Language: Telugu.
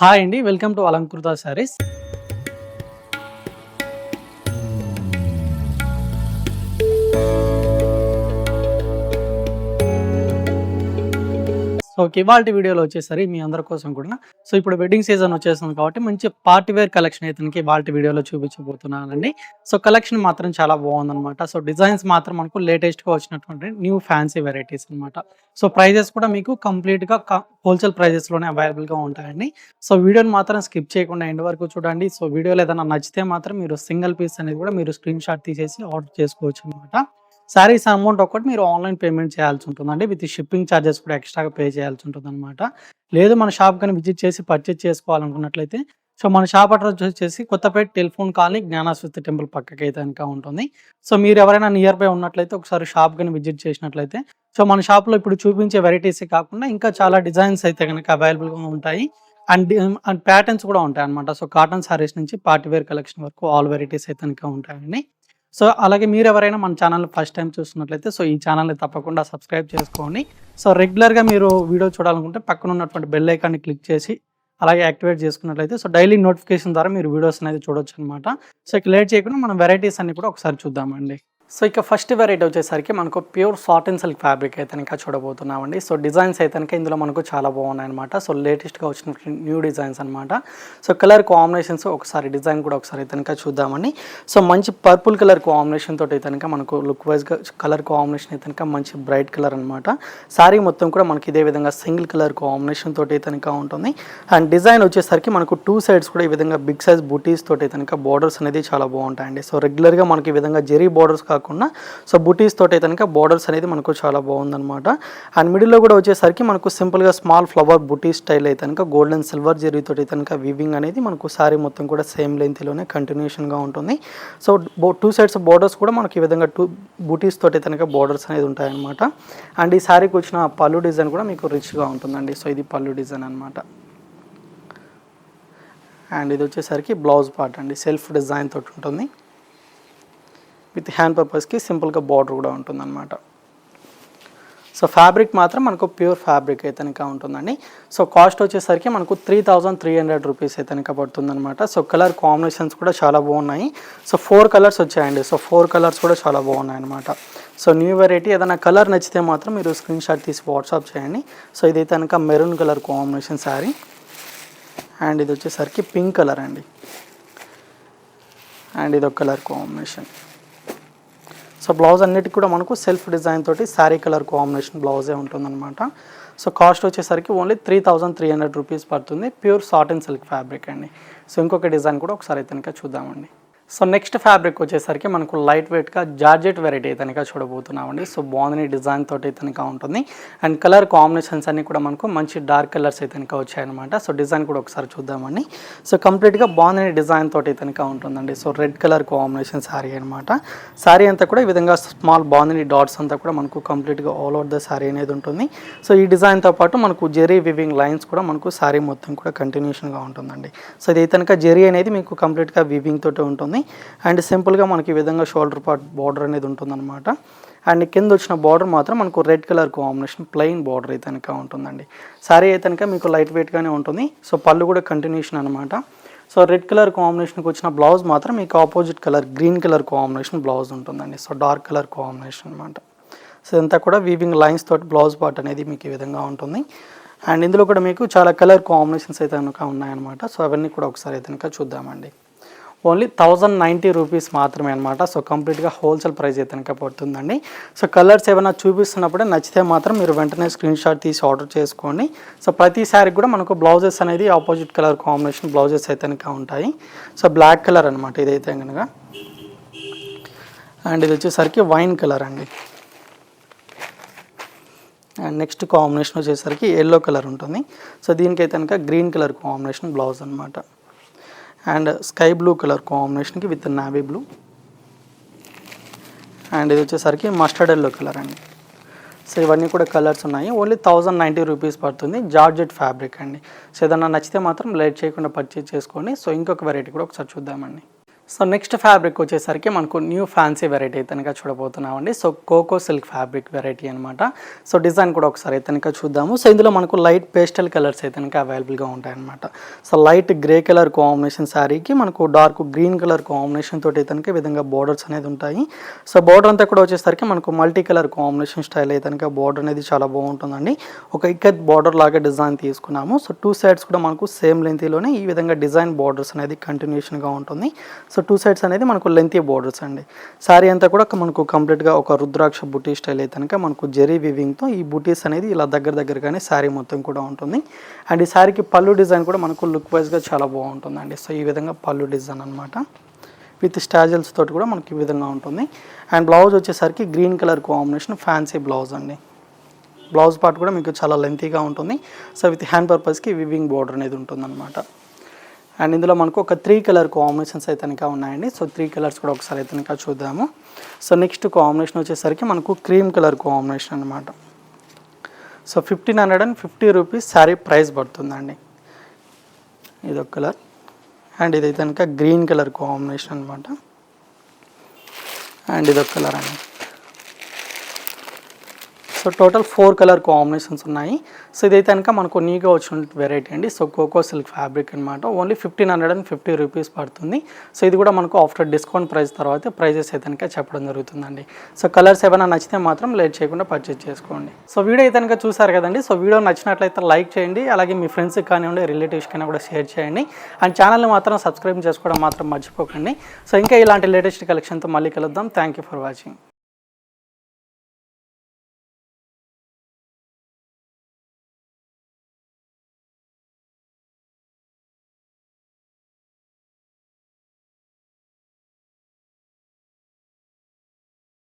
హాయ్ అండి. Welcome to Alankrita sarees. So, ఇవాల్టి వీడియోలో వచ్చేసరి మీ అందరి కోసం కూడా ఇప్పుడు వెడ్డింగ్ సీజన్ వచ్చేస్తుంది కాబట్టి మంచి పార్టీ వేర్ కలెక్షన్ అయితే మీకు ఇవాల్టి వీడియోలో చూపించబోతున్నానండి. సో, కలెక్షన్ మాత్రం చాలా బాగుందనమాట. సో, డిజైన్స్ మాత్రం మనకు లేటెస్ట్‌గా వచ్చినటువంటి న్యూ ఫ్యాన్సీ వెరైటీస్ అనమాట. సో, ప్రైజెస్ కూడా మీకు కంప్లీట్‌గా హోల్‌సేల్ ప్రైజెస్‌లోనే అవైలబుల్‌గా ఉంటాయండి. సో, వీడియోని మాత్రం స్కిప్ చేయకుండా ఎండ్ వరకు చూడండి. సో, వీడియోలో ఏదైనా నచ్చితే మాత్రం మీరు సింగిల్ పీస్ అనేది కూడా మీరు స్క్రీన్ షాట్ తీసేసి ఆర్డర్ చేసుకోవచ్చు అనమాట. శారీస్ అమౌంట్ ఒక్కటి మీరు ఆన్‌లైన్ పేమెంట్ చేయాల్సి ఉంటుందండి. విత్ షిప్పింగ్ చార్జెస్ కూడా ఎక్స్‌ట్రాగా పే చేయాల్సి ఉంటుందనమాట. లేదు మన షాప్ గాని విజిట్ చేసి పర్చేజ్ చేసుకోవాలనుకున్నట్లయితే సో, మన షాప్ అడ్రెస్ వచ్చేసి కొత్తపేట టెలిఫోన్ కాలనీ జ్ఞానస్వస్తి టెంపుల్ పక్కకైతే గనుక ఉంటుంది. సో, మీరు ఎవరైనా నియర్ బై ఉన్నట్లయితే ఒకసారి షాప్ గాని విజిట్ చేసినట్లయితే సో, మన షాప్‌లో ఇప్పుడు చూపించే వెరైటీసే కాకుండా ఇంకా చాలా డిజైన్స్ అయితే గనుక అవైలబుల్‌గా ఉంటాయి. అండ్ ప్యాటర్న్స్ కూడా ఉంటాయన్నమాట. సో, కాటన్ శారీస్ నుంచి పార్టీ వేర్ కలెక్షన్ వరకు ఆల్ వెరైటీస్ అయితే గనుక ఉంటాయండి. సో, అలాగే మీరెవరైనా మన ఛానల్‌ని ఫస్ట్ టైమ్ చూస్తున్నట్లయితే సో, ఈ ఛానల్‌ని తప్పకుండా సబ్స్క్రైబ్ చేసుకోండి. సో, రెగ్యులర్‌గా మీరు వీడియో చూడాలనుకుంటే పక్కన ఉన్నటువంటి బెల్ ఐకాన్‌ని క్లిక్ చేసి అలాగే యాక్టివేట్ చేసుకున్నట్లయితే సో, డైలీ నోటిఫికేషన్ ద్వారా మీరు వీడియోస్ అనేది చూడొచ్చనమాట. సో, ఇక లేట్ చేయకుండా మనం వెరైటీస్ అన్ని కూడా ఒకసారి చూద్దామండి. సో, ఇక ఫస్ట్ వెరైటీ వచ్చేసరికి మనకు ప్యూర్ సాటిన్ సిల్క్ ఫ్యాబ్రిక్ అయితే కనుక చూడబోతున్నామండి. సో, డిజైన్స్ అయితే కనుక ఇందులో మనకు చాలా బాగున్నాయన్నమాట. సో, లేటెస్ట్‌గా వచ్చిన న్యూ డిజైన్స్ అనమాట. సో, కలర్ కాంబినేషన్స్ ఒకసారి డిజైన్ కూడా ఒకసారి అయితే కనుక చూద్దామండి. సో, మంచి పర్పుల్ కలర్ కాంబినేషన్ తోటి అయితే కనుక మనకు లుక్ వైజ్‌గా కలర్ కాంబినేషన్ అయితే కనుక మంచి బ్రైట్ కలర్ అనమాట. శారీ మొత్తం కూడా మనకి ఇదే విధంగా సింగిల్ కలర్ కాంబినేషన్ తోటి అయితే కనుక ఉంటుంది. అండ్ డిజైన్ వచ్చేసరికి మనకు 2 సైడ్స్ కూడా ఈ విధంగా బిగ్ సైజ్ బూటీస్ తోటి అయితే కనుక బోర్డర్స్ అనేది చాలా బాగుంటాయండి. సో, రెగ్యులర్‌గా మనకి ఈ విధంగా జెరీ బోర్డర్స్ కాకుండా సో, బూటీస్ తోటి అయితే కనుక బోర్డర్స్ అనేది మనకు చాలా బాగుందన్నమాట. అండ్ మిడిల్లో కూడా వచ్చేసరికి మనకు సింపుల్గా స్మాల్ ఫ్లవర్ బూటీ స్టైల్ అయితే కనుక గోల్డ్ అండ్ సిల్వర్ జెరీ తోటి అయితే కనుక వీవింగ్ అనేది మనకు శారీ మొత్తం కూడా సేమ్ లెంత్లోనే కంటిన్యూషన్గా ఉంటుంది. సో, 2 సైడ్స్ బోర్డర్స్ కూడా మనకి ఈ విధంగా 2 బూటీస్ తోటి అయితే కనుక బోర్డర్స్ అనేది ఉంటాయన్నమాట. అండ్ ఈ శారీకి వచ్చిన పళ్ళు డిజైన్ కూడా మీకు రిచ్గా ఉంటుందండి. సో, ఇది పళ్ళు డిజైన్ అనమాట. అండ్ ఇది వచ్చేసరికి బ్లౌజ్ పార్ట్ అండి, సెల్ఫ్ డిజైన్ తోటి ఉంటుంది. విత్ హ్యాండ్ పర్పస్కి సింపుల్గా బార్డర్ కూడా ఉంటుందన్నమాట. సో, ఫ్యాబ్రిక్ మాత్రం మనకు ప్యూర్ ఫ్యాబ్రిక్ అయితే కనుక ఉంటుందండి. సో, కాస్ట్ వచ్చేసరికి మనకు 3300 రూపీస్ అయితే కనుక పడుతుందన్నమాట. సో, కలర్ కాంబినేషన్స్ కూడా చాలా బాగున్నాయి. సో, 4 కలర్స్ వచ్చాయండి. సో, 4 కలర్స్ కూడా చాలా బాగున్నాయి అనమాట. సో, న్యూ వెరైటీ ఏదైనా కలర్ నచ్చితే మాత్రం మీరు స్క్రీన్ షాట్ తీసి వాట్సాప్ చేయండి. సో, ఇదైతే కనుక maroon colour combination sari. And ఇది వచ్చేసరికి పింక్ కలర్ అండి. అండ్ ఇది ఒక కలర్ కాంబినేషన్. సో, బ్లౌజ్ అన్నిటికి కూడా మనకు సెల్ఫ్ డిజైన్ తోటి శారీ కలర్ కాంబినేషన్ బ్లౌజే ఉంటుందన్నమాట. సో, కాస్ట్ వచ్చేసరికి ఓన్లీ 3300 రూపీస్ పడుతుంది. ప్యూర్ సాటిన్ సిల్క్ ఫ్యాబ్రిక్ అండి. సో, ఇంకొక డిజైన్ కూడా ఒకసారి అయితే కనుక చూద్దామండి. సో, నెక్స్ట్ ఫ్యాబ్రిక్ వచ్చేసరికి మనకు లైట్ వెయిట్గా జార్జెట్ వెరైటీ అయితే కనుక చూడబోతున్నామండి. సో, బాగుంది డిజైన్ తోటి అయితే కనుక ఉంటుంది. అండ్ కలర్ కాంబినేషన్స్ అన్నీ కూడా మనకు మంచి డార్క్ కలర్స్ అయితే కనుక వచ్చాయన్నమాట. సో, డిజైన్ కూడా ఒకసారి చూద్దామండి. సో, కంప్లీట్గా బాగుంది డిజైన్ తోటి అయితే కనుక ఉంటుందండి. So, red colour combination sari అనమాట. శారీ అంతా కూడా ఈ విధంగా స్మాల్ బాగుంది డాట్స్ అంతా కూడా మనకు కంప్లీట్గా ఆల్ ఓవర్ ద శారీ అనేది ఉంటుంది. సో, ఈ డిజైన్తో పాటు మనకు జెరీ వివింగ్ లైన్స్ కూడా మనకు శారీ మొత్తం కూడా కంటిన్యూషన్గా ఉంటుందండి. సో, ఇది కనుక జెరీ అనేది మీకు కంప్లీట్గా వివింగ్ తోటి ఉంటుంది. అండ్ సింపుల్గా మనకి ఈ విధంగా షోల్డర్ పార్ట్ బార్డర్ అనేది ఉంటుందన్నమాట. అండ్ కింద వచ్చిన బార్డర్ మాత్రం మనకు red colour combination plain border అయితే కనుక ఉంటుందండి. శారీ అయితే కనుక మీకు లైట్ వెయిట్గానే ఉంటుంది. సో, పళ్ళు కూడా కంటిన్యూషన్ అనమాట. సో, రెడ్ కలర్ కాంబినేషన్కి వచ్చిన బ్లౌజ్ మాత్రం మీకు opposite colour green colour combination blouse ఉంటుందండి. సో, డార్క్ కలర్ కాంబినేషన్ అనమాట. సో, ఇదంతా కూడా వీవింగ్ లైన్స్ తోటి బ్లౌజ్ పార్ట్ అనేది మీకు ఈ విధంగా ఉంటుంది. అండ్ ఇందులో కూడా మీకు చాలా కలర్ కాంబినేషన్స్ అయితే కనుక ఉన్నాయన్నమాట. సో, అవన్నీ కూడా ఒకసారి అయితే కనుక చూద్దామండి. ఓన్లీ 1090 రూపీస్ మాత్రమే అనమాట. సో, కంప్లీట్గా హోల్సేల్ ప్రైస్ అయితే కనుక పడుతుందండి. సో, కలర్స్ ఏమైనా చూపిస్తున్నప్పుడే నచ్చితే మాత్రం మీరు వెంటనే స్క్రీన్ షాట్ తీసి ఆర్డర్ చేసుకోండి. సో, ప్రతి శారీకి కూడా మనకు బ్లౌజెస్ అనేది ఆపోజిట్ కలర్ కాంబినేషన్ బ్లౌజెస్ అయితే కనుక ఉంటాయి. సో, బ్లాక్ కలర్ అనమాట ఇదైతే కనుక. అండ్ ఇది వచ్చేసరికి వైన్ కలర్ అండి. అండ్ నెక్స్ట్ కాంబినేషన్ వచ్చేసరికి ఎల్లో కలర్ ఉంటుంది. సో, దీనికైతే కనుక గ్రీన్ కలర్ కాంబినేషన్ బ్లౌజ్ అనమాట. అండ్ స్కై బ్లూ కలర్ కాంబినేషన్కి విత్ నావీ బ్లూ. అండ్ ఇది వచ్చేసరికి మస్టర్డ్ ఎల్లో కలర్ అండి. సో, ఇవన్నీ కూడా కలర్స్ ఉన్నాయి. ఓన్లీ 1090 రూపీస్ పడుతుంది. జార్జెట్ ఫ్యాబ్రిక్ అండి. సో, ఏదన్నా నచ్చితే మాత్రం లేట్ చేయకుండా పర్చేజ్ చేసుకోండి. సో, ఇంకొక వెరైటీ కూడా ఒకసారి చూద్దామండి. సో నెక్స్ట్ ఫ్యాబ్రిక్ వచ్చేసరికి మనకు న్యూ ఫ్యాన్సీ వెరైటీ అయితే కనుక చూడబోతున్నామండి. So coco silk fabric variety అనమాట. సో డిజైన్ కూడా ఒకసారి అయితే కనుక చూద్దాము. సో ఇందులో మనకు లైట్ పేస్టల్ కలర్స్ అయితే కనుక అవైలబుల్గా ఉంటాయన్నమాట. So light grey colour combination శారీకి మనకు డార్క్ గ్రీన్ కలర్ కాంబినేషన్ తోటి అయితే కనుక ఈ విధంగా బోర్డర్స్ అనేది ఉంటాయి. సో బోర్డర్ అంతా కూడా వచ్చేసరికి మనకు మల్టీ కలర్ కాంబినేషన్ స్టైల్ అయితే కనుక బోర్డర్ అనేది చాలా బాగుంటుందండి. ఒక ఇక్కత్ బోర్డర్ లాగా డిజైన్ తీసుకున్నాము. సో 2 సైడ్స్ కూడా మనకు సేమ్ లెంతీలోనే ఈ విధంగా డిజైన్ బోర్డర్స్ అనేది కంటిన్యూషన్గా ఉంటుంది. సో 2 సైడ్స్ అనేది మనకు లెంతీ బోర్డర్స్ అండి. శారీ అంతా కూడా మనకు కంప్లీట్గా ఒక రుద్రాక్ష బుటీ స్టైల్ అయితే కనుక మనకు జెరీ వివింగ్తో ఈ బుటీస్ అనేది ఇలా దగ్గరగానే శారీ మొత్తం కూడా ఉంటుంది. అండ్ ఈ శారీకి పళ్ళు డిజైన్ కూడా మనకు లుక్ వైజ్గా చాలా బాగుంటుందండి. సో ఈ విధంగా పళ్ళు డిజైన్ అనమాట విత్ స్టాజల్స్ తోటి కూడా మనకి ఈ విధంగా ఉంటుంది. అండ్ బ్లౌజ్ వచ్చేసరికి green colour combination fancy blouse అండి. బ్లౌజ్ పార్ట్ కూడా మీకు చాలా లెంతీగా ఉంటుంది. సో విత్ హ్యాండ్ పర్పస్కి వివింగ్ బోర్డర్ అనేది ఉంటుందన్నమాట. అండ్ ఇందులో మనకు ఒక 3 కలర్ కాంబినేషన్స్ అయితే కనుక ఉన్నాయండి. సో 3 కలర్స్ కూడా ఒకసారి అయితే కనుక చూద్దాము. సో నెక్స్ట్ కాంబినేషన్ వచ్చేసరికి మనకు క్రీమ్ కలర్ కాంబినేషన్ అనమాట. సో 1550 రూపీస్ శారీ ప్రైస్ పడుతుందండి. ఇదొక కలర్ అండ్ ఇదైతే కనుక గ్రీన్ కలర్ కాంబినేషన్ అనమాట. అండ్ ఇదొక కలర్ అండి. సో టోటల్ 4 కలర్ కాంబినేషన్స్ ఉన్నాయి. సో ఇదైతే కనుక మనకు న్యూగా వచ్చిన వెరైటీ అండి. సో కోకో సిల్క్ ఫ్యాబ్రిక్ అనమాట. ఓన్లీ 1550 రూపీస్ పడుతుంది. సో ఇది కూడా మనకు ఆఫ్టర్ డిస్కౌంట్ ప్రైస్ తర్వాత ప్రైజెస్ అయితే కనుక చెప్పడం జరుగుతుందండి. సో కలర్స్ ఏమైనా నచ్చితే మాత్రం లేట్ చేయకుండా పర్చేజ్ చేసుకోండి. సో వీడియో అయితే కనుక చూసారు కదండి. సో వీడియో నచ్చినట్లయితే లైక్ చేయండి. అలాగే మీ ఫ్రెండ్స్కి కానివ్వండి, రిలేటివ్స్కి అయినా కూడా షేర్ చేయండి. అండ్ ఛానల్ని మాత్రం సబ్స్క్రైబ్ చేసుకోవడం మాత్రం మర్చిపోకండి. సో ఇంకా ఇలాంటి లేటెస్ట్ కలెక్షన్తో మళ్ళీ కలుద్దాం. Thank you for watching.